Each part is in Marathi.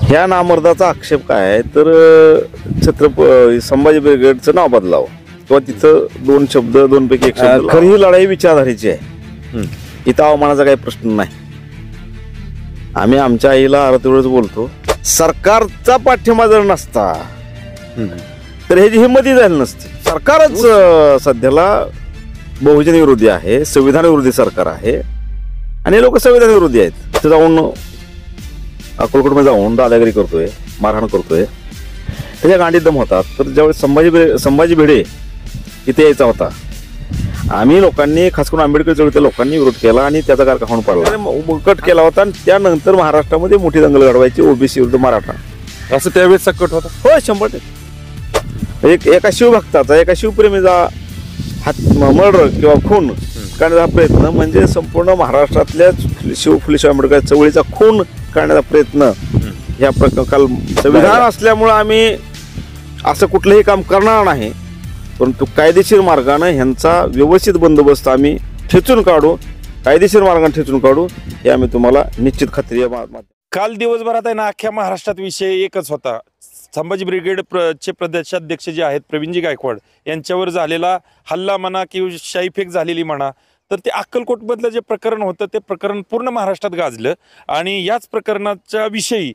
ह्या नामर्दाचा आक्षेप काय आहे तर संभाजी ब्रिगेडचं नाव बदलावं किंवा तिथं दोनपैकी एक शब्द खरी ही लढाई विचारधारेची आहे. इथं अवमानाचा काही प्रश्न नाही. आम्ही आमच्या आईला अर्धवेळच बोलतो, सरकारचा पाठिंबा जर नसता तर ह्याची हिंमतही झाली नसती. सरकारच सध्याला बहुजन विरोधी आहे, संविधान विरोधी सरकार आहे आणि हे लोक संविधान विरोधी आहेत. तिथे जाऊन अकोलकोटमध्ये जाऊन दादागिरी करतोय, मारहाण करतोय, त्याच्या गांडीत दम होतात. तर ज्यावेळेस संभाजी भिडे इथे यायचा होता, आम्ही लोकांनी खास करून आंबेडकर चळवळीच्या लोकांनी विरोध केला आणि त्याचा कारखा खाऊन पडला, कट केला होता. आणि त्यानंतर महाराष्ट्रामध्ये मोठी दंगल घडवायची ओबीसी विरुद्ध मराठा, असं त्यावेळेस कट होता. हो 100%. एका शिवभक्ताचा, एका शिवप्रेमीचा मर्डर किंवा खून करण्याचा प्रयत्न म्हणजे संपूर्ण महाराष्ट्रातल्या फुले आंबेडकर चळवळीचा खून करण्याचा प्रयत्न. या काल संविधान असल्यामुळं आम्ही असं कुठलंही काम करणार नाही, परंतु कायदेशीर मार्गाने ह्यांचा व्यवस्थित बंदोबस्त आम्ही ठेचून काढू, कायदेशीर मार्गाने ठेचून काढू, हे आम्ही तुम्हाला निश्चित खात्री आहे. काल दिवसभरात आहे ना, अख्ख्या महाराष्ट्रात विषय एकच होता. संभाजी ब्रिगेड चे प्रदेशाध्यक्ष जे आहेत प्रवीणजी गायकवाड यांच्यावर झालेला हल्ला म्हणा किंवा शाईफेक झालेली म्हणा, तर ते अक्कलकोटमधलं जे प्रकरण होतं ते प्रकरण पूर्ण महाराष्ट्रात गाजलं. आणि याच प्रकरणाच्या विषयी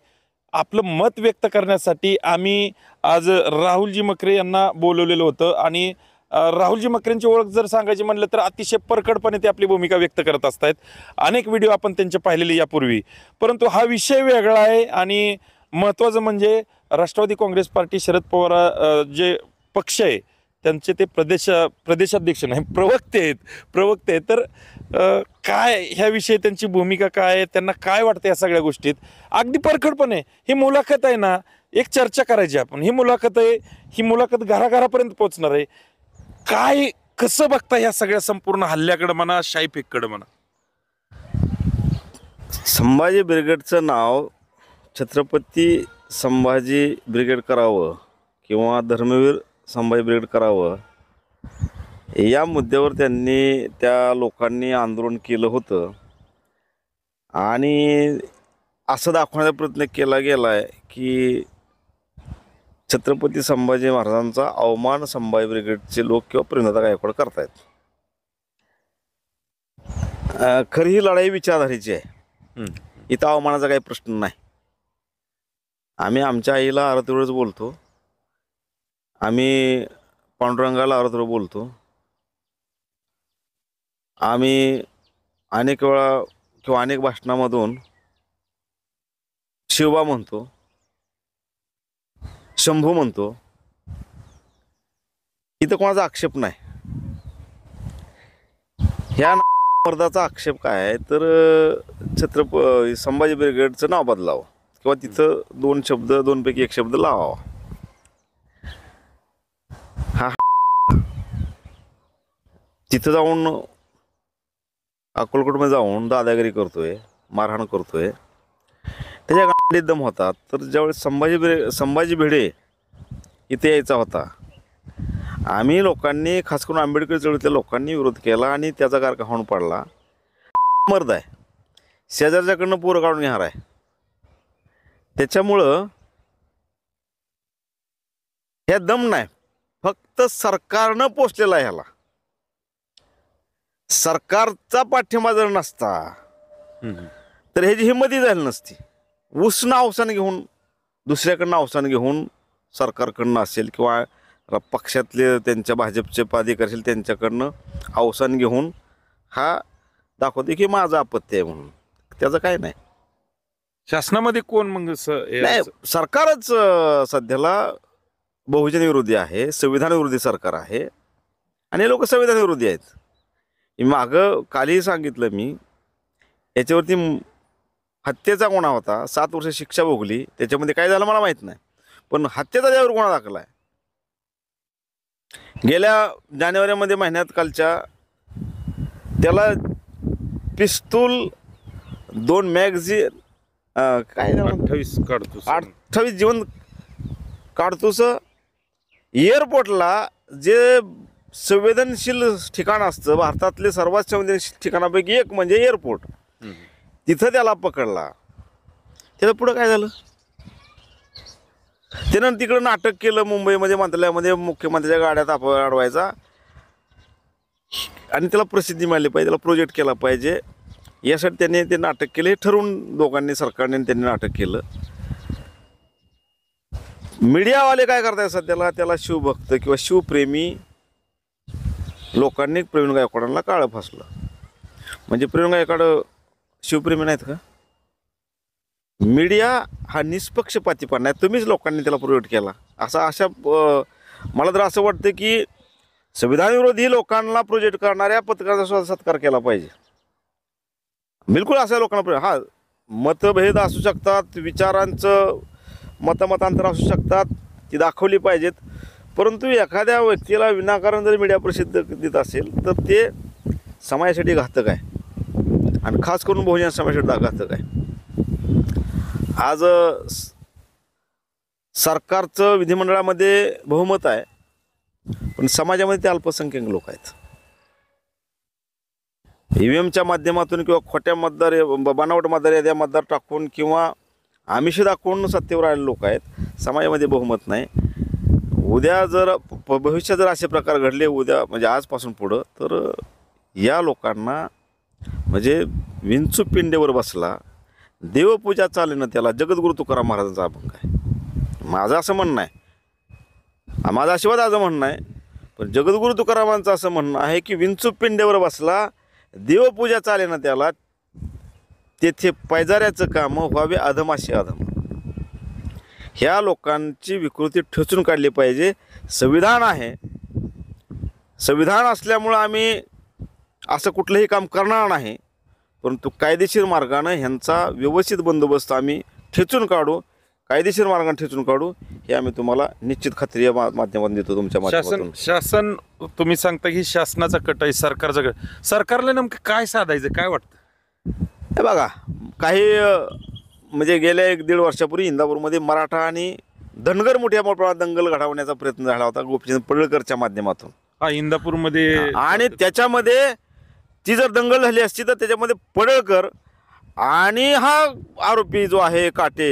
आपलं मत व्यक्त करण्यासाठी आम्ही आज राहुलजी मकरे यांना बोलवलेलं होतं. आणि राहुलजी मकरेंची ओळख जर सांगायची म्हणलं तर अतिशय परखडपणे ते आपली भूमिका व्यक्त करत असतात. अनेक व्हिडिओ आपण त्यांचे पाहिलेले यापूर्वी, परंतु हा विषय वेगळा आहे. आणि महत्त्वाचं म्हणजे राष्ट्रवादी काँग्रेस पार्टी शरद पवार जे पक्ष आहे त्यांचे ते प्रदेशाध्यक्ष नाही, प्रवक्ते आहेत. तर काय ह्याविषयी त्यांची भूमिका काय आहे, त्यांना काय वाटतं या सगळ्या गोष्टीत, अगदी परखडपणे ही मुलाखत आहे ना, एक चर्चा करायची आपण. ही मुलाखत घराघरापर्यंत पोहोचणार आहे. काय कसं बघता या सगळ्या संपूर्ण हल्ल्याकडे म्हणा, शाईफेककडे म्हणा? संभाजी ब्रिगेडचं नाव छत्रपती संभाजी ब्रिगेड करावं किंवा धर्मवीर संभाजी ब्रिगेड करावं, या मुद्द्यावर त्या लोकांनी आंदोलन केलं होतं. आणि असं दाखवण्याचा प्रयत्न केला गेला आहे की छत्रपती संभाजी महाराजांचा अवमान संभाजी ब्रिगेडचे लोक किंवा प्रेमदादा गायकवाड करतायत. खरी ही लढाई विचारधारेची आहे. इथं अवमानाचा काही प्रश्न नाही. आम्ही आमच्या आईला अर्धवेळच बोलतो, आम्ही पांडुरंगाला अर्धवेळ बोलतो, आम्ही अनेक वेळा किंवा अनेक भाषणामधून शिवबा म्हणतो, शंभू म्हणतो. इथं कोणाचा आक्षेप नाही. ह्या नामर्दाचा आक्षेप काय आहे तर संभाजी ब्रिगेडचं नाव बदलावं किंवा तिथं दोनपैकी एक शब्द लावावा. हा तिथं जाऊन अकोलकोटमध्ये जाऊन दादागिरी करतोय, मारहाण करतोय, त्याच्या गांडीत दम होतात. तर ज्यावेळेस संभाजी भिडे इथे यायचा होता, आम्ही लोकांनी खास करून आंबेडकर चळवळीच्या लोकांनी विरोध केला आणि त्याचा कारखा खाऊन पडला. मर्द आहे, शेजारच्याकडनं पोरं काढून घेणार आहे. त्याच्यामुळं ह्या दम नाही, फक्त सरकारनं पोचलेला आहे. ह्याला सरकारचा पाठिंबा जर नसता तर ह्याची हिंमतही झाली नसती. उसनं अवसान घेऊन, दुसऱ्याकडनं अवसान घेऊन, सरकारकडनं असेल किंवा पक्षातले त्यांच्या भाजपचे पदाधिकारी असेल त्यांच्याकडनं अवसान घेऊन हा दाखवते की माझं आपत्ती आहे म्हणून. त्याचं काय नाही. शासनामध्ये कोण मग नाही, सरकारच सध्याला बहुजन विरोधी आहे, संविधान विरोधी सरकार आहे आणि हे लोक संविधान विरोधी आहेत. मागं कालही सांगितलं मी, याच्यावरती हत्येचा गुन्हा होता, 7 वर्ष शिक्षा भोगली. त्याच्यामध्ये काय झालं मला माहीत नाही, पण हत्येचा त्यावर गुन्हा दाखल आहे. गेल्या जानेवारीमध्ये महिन्यात कालच्या त्याला पिस्तूल, 2 मॅगझिन, काय 28 जीवन काढतोस. एअरपोर्टला जे संवेदनशील ठिकाण असतं, भारतातले सर्वात संवेदनशील ठिकाणापैकी एक म्हणजे एअरपोर्ट, तिथं त्याला पकडला. त्याचं पुढं काय झालं? त्यानं तिकडं नाटक केलं मुंबईमध्ये मंत्रालयामध्ये मुख्यमंत्र्याच्या गाड्यात अडवायचा आणि त्याला प्रसिद्धी मिळाली पाहिजे, त्याला प्रोजेक्ट केला पाहिजे यासाठी त्यांनी ते नाटक केलं. हे ठरवून दोघांनी, सरकारने त्यांनी नाटक केलं. मीडियावाले काय करताय सध्याला, त्याला शिवभक्त किंवा शिवप्रेमी लोकांनी प्रवीण गायकवाडांना काळं फासलं. म्हणजे प्रवीण गायकवाड शिवप्रेमी नाहीत का? मीडिया हा निष्पक्षपातीपणा आहे, तुम्हीच लोकांनी त्याला प्रोजेक्ट केला. अशा मला तर असं वाटतं की संविधानविरोधी लोकांना प्रोजेक्ट करणाऱ्या पत्रकारांचा सत्कार केला पाहिजे. बिलकुल अशा लोकांना हा मतभेद असू शकतात, विचारांचं मतांतर असू शकतात, ती दाखवली पाहिजेत. परंतु एखाद्या व्यक्तीला विनाकारण जर मीडिया प्रसिद्ध देत असेल तर ते समाजासाठी घातक आहे आणि खास करून बहुजन समाजासाठी घातक आहे. आज सरकारचं विधिमंडळामध्ये बहुमत आहे, पण समाजामध्ये ते अल्पसंख्याक लोक आहेत. ईव्हीएमच्या माध्यमातून किंवा खोट्या बनावट मतदार याद्या मतदार टाकून किंवा आमिष दाखवून सत्तेवर आलेले लोक आहेत. समाजामध्ये बहुमत नाही. उद्या जर भविष्यात जर असे प्रकार घडले उद्या म्हणजे आजपासून पुढं, तर या लोकांना म्हणजे विंचू पिंडेवर बसला, देवपूजा चालेनं त्याला जगद्गुरु तुकाराम महाराजांचा अभंग आहे. माझं असं म्हणणं आहे, माझा आशीर्वाद असं म्हणणं आहे, पण जगद्गुरु तुकारामांचं असं म्हणणं आहे की विंचू पिंडेवर बसला, देवपूजा चालेनं त्याला, तेथे पैजाऱ्याचं काम व्हावे अधमाशी अधम. ह्या लोकांची विकृती ठेचून काढली पाहिजे. संविधान आहे, संविधान असल्यामुळं आम्ही असं कुठलंही काम करणार नाही, परंतु कायदेशीर मार्गानं ह्यांचा व्यवस्थित बंदोबस्त आम्ही ठेचून काढू, कायदेशीर मार्गाने ठेचून काढू, हे आम्ही तुम्हाला निश्चित खात्री या माध्यमातून देतो. तुमच्या माध्यमातून शासन तुम्ही सांगता की शासनाचा कट आहे, सरकारचा कट. सरकारला नेमकं काय साधायचं, काय वाटतं? हे बघा, काही म्हणजे गेल्या 1-1.5 वर्षापूर्वी इंदापूरमध्ये मराठा आणि धनगर मोठ्या प्रमाणात दंगल घडवण्याचा प्रयत्न झाला होता गोपीचंद पडळकरच्या माध्यमातून. हा, इंदापूरमध्ये. आणि त्याच्यामध्ये ती जर दंगल झाली असती तर त्याच्यामध्ये पडळकर आणि हा आरोपी जो आहे काटे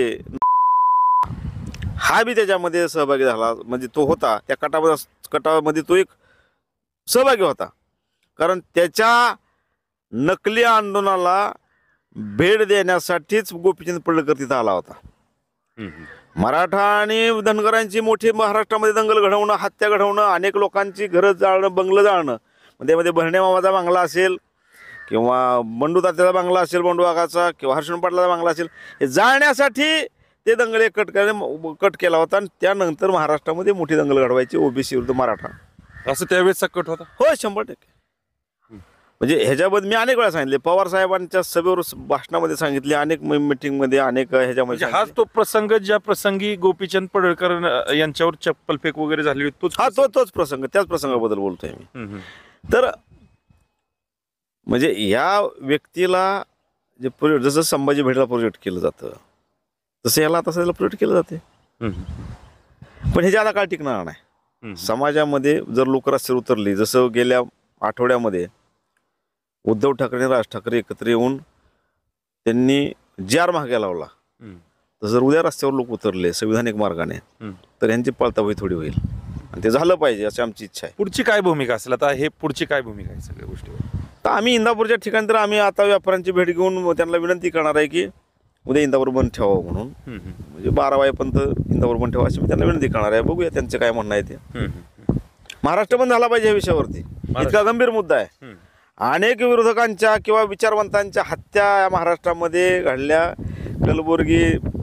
हा बी त्याच्यामध्ये सहभागी झाला. म्हणजे तो होता त्या कटामध्ये तो एक सहभागी होता, कारण त्याच्या नकली आंदोलनाला भेट देण्यासाठीच गोपीचंद पडळकर तिथं आला होता. मराठा आणि धनगरांची मोठी महाराष्ट्रामध्ये दंगल घडवणं, हत्या घडवणं, अनेक लोकांची घरं जाळणं, बंगलं जाळणं, त्यामध्ये बहिणे मामाचा बंगला असेल किंवा बंडू तात्याचा बंगला असेल, बंडू आगाचा किंवा हर्षण पाटलाचा बंगला असेल, हे जाळण्यासाठी ते दंगल कट केला होता. आणि त्यानंतर महाराष्ट्रामध्ये मोठी दंगल घडवायची ओबीसी विरुद्ध मराठा, असं त्यावेळेस कट होता. हो, 100%. म्हणजे ह्याच्याबद्दल मी अनेक वेळा सांगितले, पवार साहेबांच्या सभेवर भाषणामध्ये सांगितले, अनेक मीटिंगमध्ये, अनेक ह्याच्यामध्ये. हाच तो प्रसंग ज्या प्रसंगी गोपीचंद पडळकर यांच्यावर चप्पल फेक वगैरे झाली होती, तोच प्रसंग, त्याच प्रसंगाबद्दल बोलतोय मी. तर म्हणजे या व्यक्तीला जे प्रोजेक्ट, जसं संभाजी भेटला प्रोजेक्ट केलं जातं तसं याला तसं त्याला प्रोजेक्ट केलं जाते. पण हे ज्यादा काळ टिकणार नाही. समाजामध्ये जर लोकरास्त्यावर उतरली, जसं गेल्या आठवड्यामध्ये उद्धव ठाकरे राज ठाकरे एकत्र येऊन त्यांनी जार मागे लावला, तर जर उद्या रस्त्यावर लोक उतरले संविधानिक मार्गाने तर यांची पळतावळी थोडी होईल आणि ते झालं पाहिजे अशी आमची इच्छा आहे. पुढची काय भूमिका असेल आता, हे पुढची काय भूमिका आहे सगळ्या गोष्टीवर? तर आम्ही इंदापूरच्या ठिकाणी तर आम्ही आता व्यापाऱ्यांची भेट घेऊन त्यांना विनंती करणार आहे की उद्या इंदापूर बंद ठेवावं म्हणून, म्हणजे 12 वाजेपर्यंत इंदापूर बंद ठेवा अशी मी त्यांना विनंती करणार आहे. बघूया त्यांचे काय म्हणणं आहे ते. महाराष्ट्र बंद झाला पाहिजे या विषयावरती, इतका गंभीर मुद्दा आहे. अनेक विरोधकांच्या किंवा विचारवंतांच्या हत्या या महाराष्ट्रामध्ये घडल्या. कलबुर्गी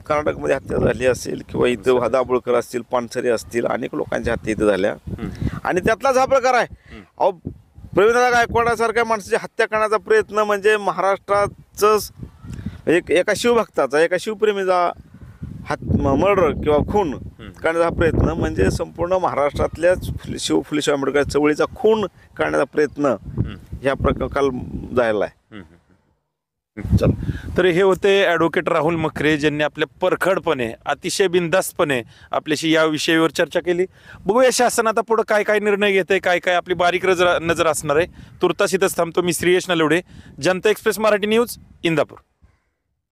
कर्नाटकमध्ये हत्या झाली असेल किंवा इथं दाभोळकर असतील, पानसरे असतील, अनेक लोकांच्या हत्या इथं झाल्या. आणि त्यातलाच हा प्रकार आहे. अहो, प्रवीणदादा गायकवाडासारख्या माणसाची हत्या करण्याचा प्रयत्न म्हणजे महाराष्ट्राचं एका शिवभक्ताचा, एका शिवप्रेमीचा मर्डर किंवा खून करण्याचा हा प्रयत्न म्हणजे संपूर्ण महाराष्ट्रातल्या फुले शाहू आंबेडकर चळवळीचा खून करण्याचा प्रयत्न ह्या प्रकार झालेला आहे. चल, तर हे होते ॲडव्होकेट राहुल मखरे, ज्यांनी आपल्या परखडपणे, अतिशय बिनधास्तपणे आपल्याशी या विषयावर चर्चा केली. बघूया शासन आता पुढे काय काय निर्णय घेते, काय काय आपली बारीक नजर असणार आहे. तुर्तास इथंच थांबतो. मी श्रीयश नलवडे, जनता एक्सप्रेस मराठी न्यूज, इंदापूर.